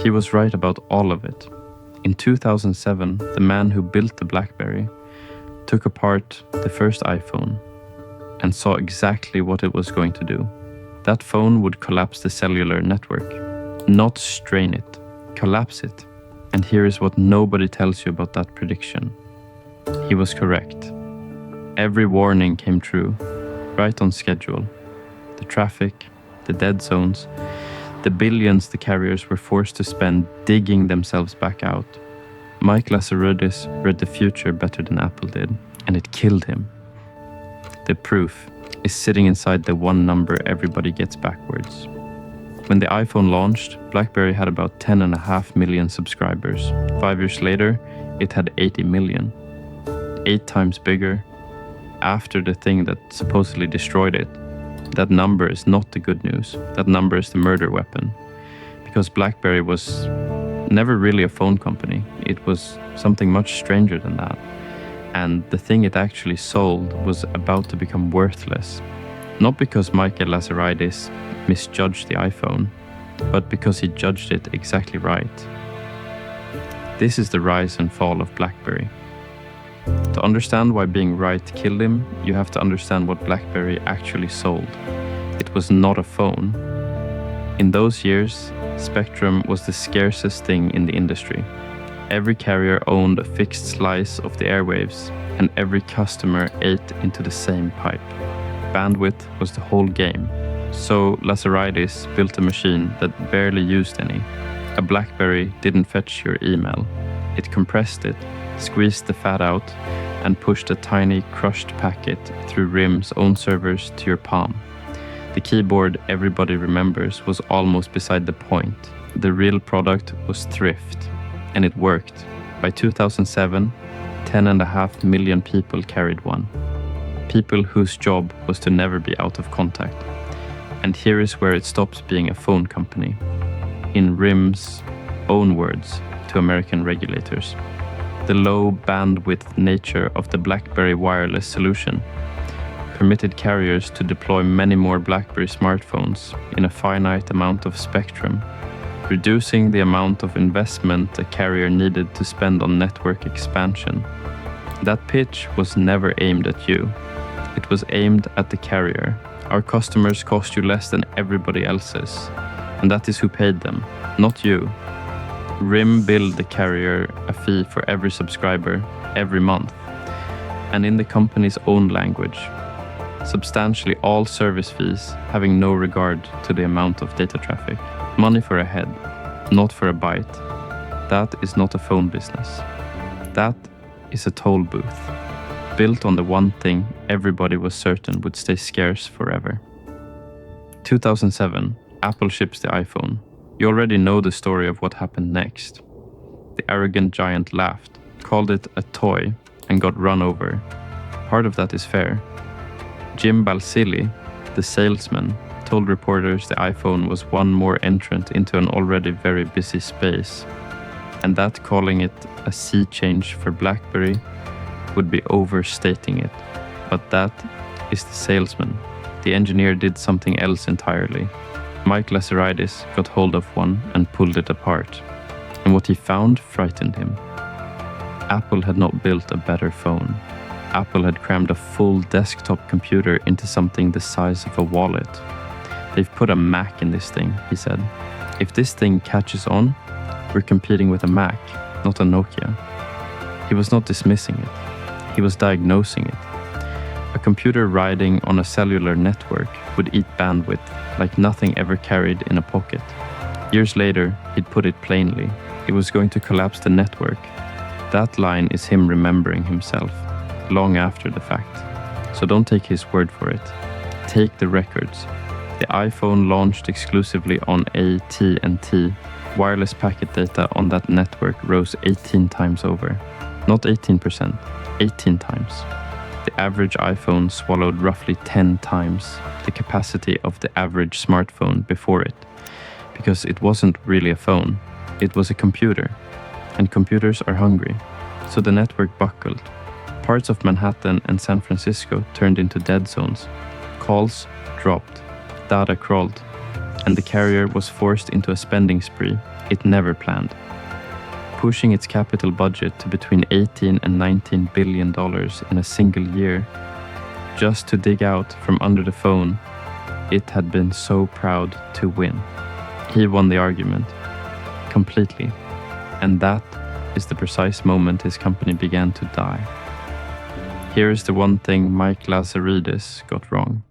He was right about all of it. In 2007, the man who built the BlackBerry took apart the first iPhone and saw exactly what it was going to do. That phone would collapse the cellular network. Not strain it, collapse it. And here is what nobody tells you about that prediction. He was correct. Every warning came true, right on schedule. The traffic, the dead zones, the billions the carriers were forced to spend digging themselves back out. Mike Lazaridis read the future better than Apple did, and it killed him. The proof is sitting inside the one number everybody gets backwards. When the iPhone launched, BlackBerry had about 10.5 million subscribers. 5 years later, it had 80 million. 8 times bigger. After the thing that supposedly destroyed it, that number is not the good news. That number is the murder weapon. Because BlackBerry was never really a phone company. It was something much stranger than that. And the thing it actually sold was about to become worthless. Not because Michael Lazaridis misjudged the iPhone, but because he judged it exactly right. This is the rise and fall of BlackBerry. To understand why being right killed him, you have to understand what BlackBerry actually sold. It was not a phone. In those years, Spectrum was the scarcest thing in the industry. Every carrier owned a fixed slice of the airwaves, and every customer ate into the same pipe. Bandwidth was the whole game. So Lazaridis built a machine that barely used any. A BlackBerry didn't fetch your email. It compressed it, squeezed the fat out, and pushed a tiny crushed packet through RIM's own servers to your palm. The keyboard everybody remembers was almost beside the point. The real product was thrift, and it worked. By 2007, 10.5 million people carried one. People whose job was to never be out of contact. And here is where it stops being a phone company. In RIM's own words to American regulators, the low bandwidth nature of the BlackBerry wireless solution permitted carriers to deploy many more BlackBerry smartphones in a finite amount of spectrum, reducing the amount of investment a carrier needed to spend on network expansion. That pitch was never aimed at you. It was aimed at the carrier. Our customers cost you less than everybody else's, and that is who paid them, not you. RIM billed the carrier a fee for every subscriber, every month, and in the company's own language. Substantially all service fees having no regard to the amount of data traffic. Money for a head, not for a byte. That is not a phone business. That is a toll booth, built on the one thing everybody was certain would stay scarce forever. 2007, Apple ships the iPhone. You already know the story of what happened next. The arrogant giant laughed, called it a toy, and got run over. Part of that is fair. Jim Balsillie, the salesman, told reporters the iPhone was one more entrant into an already very busy space, and that calling it a sea change for BlackBerry would be overstating it. But that is the salesman. The engineer did something else entirely. Mike Lazaridis got hold of one and pulled it apart, and what he found frightened him. Apple had not built a better phone. Apple had crammed a full desktop computer into something the size of a wallet. They've put a Mac in this thing, he said. If this thing catches on, we're competing with a Mac, not a Nokia. He was not dismissing it. He was diagnosing it. A computer riding on a cellular network would eat bandwidth like nothing ever carried in a pocket. Years later, he'd put it plainly. It was going to collapse the network. That line is him remembering himself, long after the fact. So don't take his word for it. Take the records. The iPhone launched exclusively on AT&T. Wireless packet data on that network rose 18 times over. Not 18%, 18 times. The average iPhone swallowed roughly 10 times the capacity of the average smartphone before it, because it wasn't really a phone, it was a computer, and computers are hungry. So the network buckled. Parts of Manhattan and San Francisco turned into dead zones. Calls dropped. Data crawled. and the carrier was forced into a spending spree it never planned, pushing its capital budget to between $18 and $19 billion in a single year, just to dig out from under the phone it had been so proud to win. He won the argument completely, and that is the precise moment his company began to die. Here is the one thing Mike Lazaridis got wrong.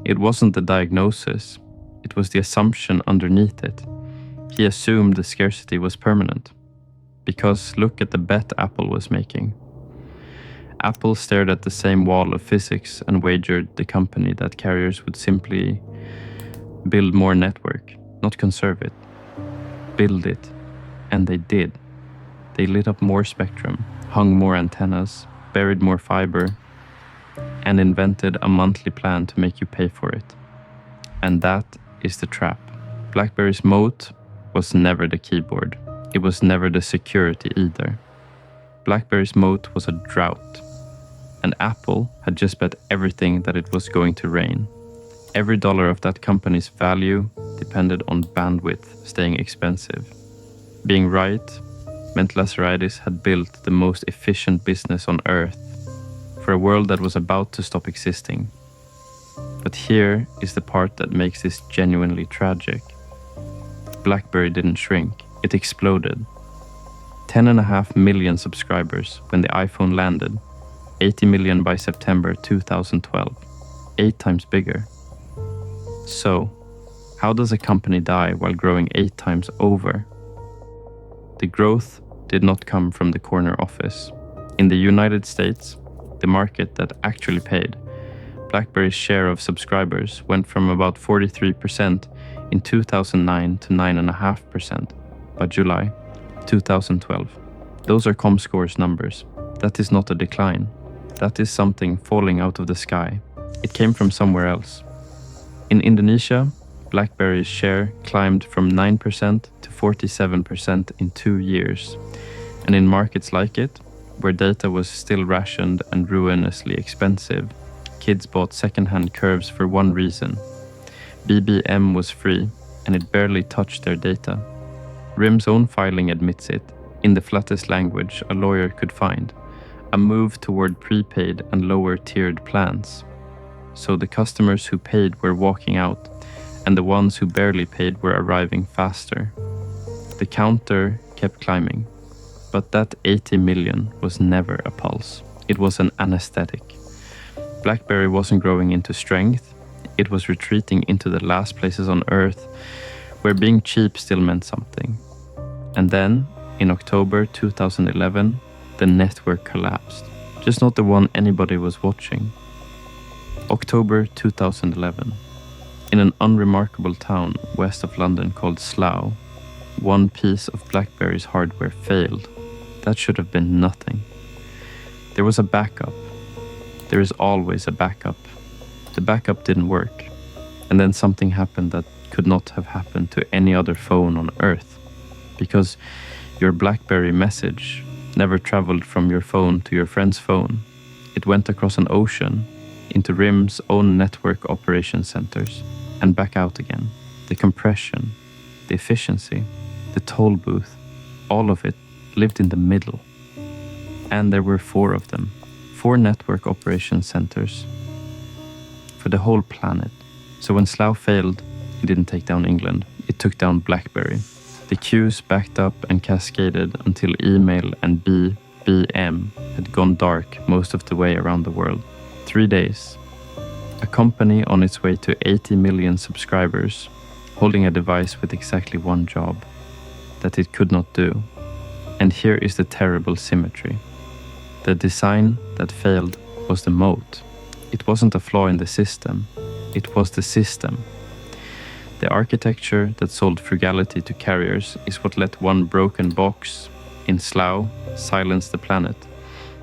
It wasn't the diagnosis, it was the assumption underneath it. He assumed the scarcity was permanent. Because look at the bet Apple was making. Apple stared at the same wall of physics and wagered the company that carriers would simply build more network, not conserve it. Build it. And they did. They lit up more spectrum, hung more antennas, buried more fiber, and invented a monthly plan to make you pay for it. And that is the trap. BlackBerry's moat was never the keyboard. It was never the security either. BlackBerry's moat was a drought. And Apple had just bet everything that it was going to rain. Every dollar of that company's value depended on bandwidth staying expensive. Being right meant Lazaridis had built the most efficient business on Earth for a world that was about to stop existing. But here is the part that makes this genuinely tragic. BlackBerry didn't shrink, it exploded. 10.5 million subscribers when the iPhone landed, 80 million by September 2012, 8 times bigger. So, how does a company die while growing 8 times over? The growth did not come from the corner office. In the United States, the market that actually paid, BlackBerry's share of subscribers went from about 43% in 2009 to 9.5% by July 2012. Those are Comscore's numbers. That is not a decline. That is something falling out of the sky. It came from somewhere else. In Indonesia, BlackBerry's share climbed from 9% to 47% in 2 years. And in markets like it, where data was still rationed and ruinously expensive, kids bought second-hand curves for one reason. BBM was free, and it barely touched their data. RIM's own filing admits it, in the flattest language a lawyer could find, a move toward prepaid and lower-tiered plans. So the customers who paid were walking out, and the ones who barely paid were arriving faster. The counter kept climbing, but that 80 million was never a pulse. It was an anesthetic. BlackBerry wasn't growing into strength, it was retreating into the last places on Earth where being cheap still meant something. And then, in October 2011, the network collapsed. Just not the one anybody was watching. October 2011. In an unremarkable town west of London called Slough, one piece of BlackBerry's hardware failed. That should have been nothing. There was a backup. There is always a backup. The backup didn't work. And then something happened that could not have happened to any other phone on Earth. Because your BlackBerry message never traveled from your phone to your friend's phone. It went across an ocean into RIM's own network operation centers and back out again. The compression, the efficiency, the toll booth, all of it lived in the middle. And there were 4 of them, 4 network operation centers for the whole planet. So when Slough failed, it didn't take down England, it took down BlackBerry. The queues backed up and cascaded until email and BBM had gone dark most of the way around the world. 3 days. A company on its way to 80 million subscribers, holding a device with exactly one job that it could not do. And here is the terrible symmetry. The design that failed was the moat. It wasn't a flaw in the system, it was the system. The architecture that sold frugality to carriers is what let one broken box in Slough silence the planet.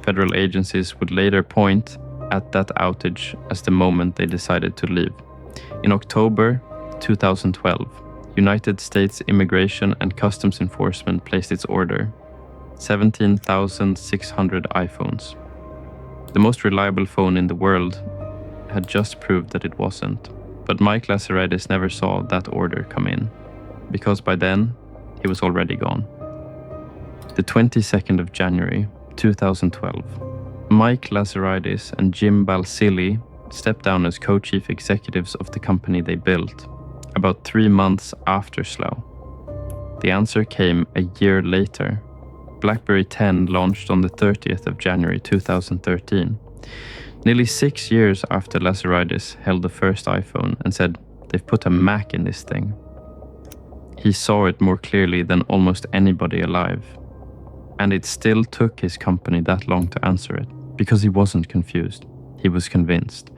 Federal agencies would later point at that outage as the moment they decided to leave. In October 2012, United States Immigration and Customs Enforcement placed its order, 17,600 iPhones. The most reliable phone in the world had just proved that it wasn't. But Mike Lazaridis never saw that order come in, because by then, he was already gone. The 22nd of January, 2012, Mike Lazaridis and Jim Balsillie stepped down as co-chief executives of the company they built, about 3 months after Slough. The answer came a year later. BlackBerry 10 launched on the 30th of January 2013, nearly 6 years after Lazaridis held the first iPhone and said, "They've put a Mac in this thing." He saw it more clearly than almost anybody alive. And it still took his company that long to answer it, because he wasn't confused. He was convinced.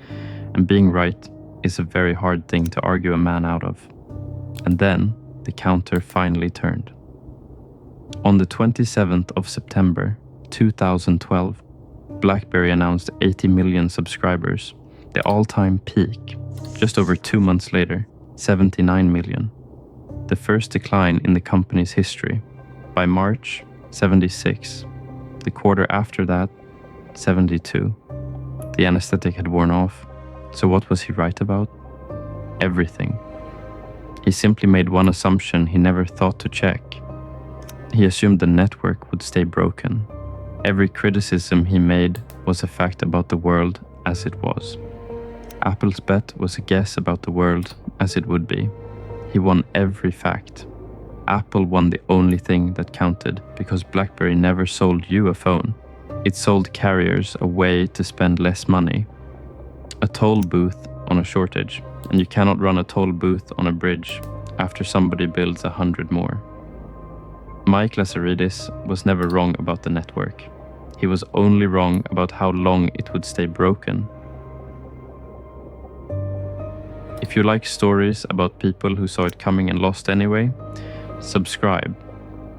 And being right is a very hard thing to argue a man out of. And then the counter finally turned. On the 27th of September 2012, BlackBerry announced 80 million subscribers, the all-time peak. Just over 2 months later, 79 million. The first decline in the company's history. By March, 76. The quarter after that, 72. The anesthetic had worn off. So what was he right about? Everything. He simply made one assumption he never thought to check. He assumed the network would stay broken. Every criticism he made was a fact about the world as it was. Apple's bet was a guess about the world as it would be. He won every fact. Apple won the only thing that counted, because BlackBerry never sold you a phone. It sold carriers a way to spend less money. A toll booth on a shortage, and you cannot run a toll booth on a bridge after somebody builds 100 more. Mike Lazaridis was never wrong about the network. He was only wrong about how long it would stay broken. If you like stories about people who saw it coming and lost anyway, subscribe.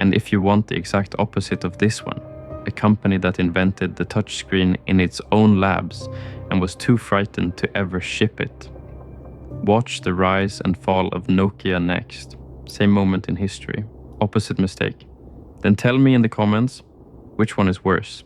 And if you want the exact opposite of this one, a company that invented the touchscreen in its own labs and was too frightened to ever ship it, watch the rise and fall of Nokia next. Same moment in history, opposite mistake. Then tell me in the comments which one is worse.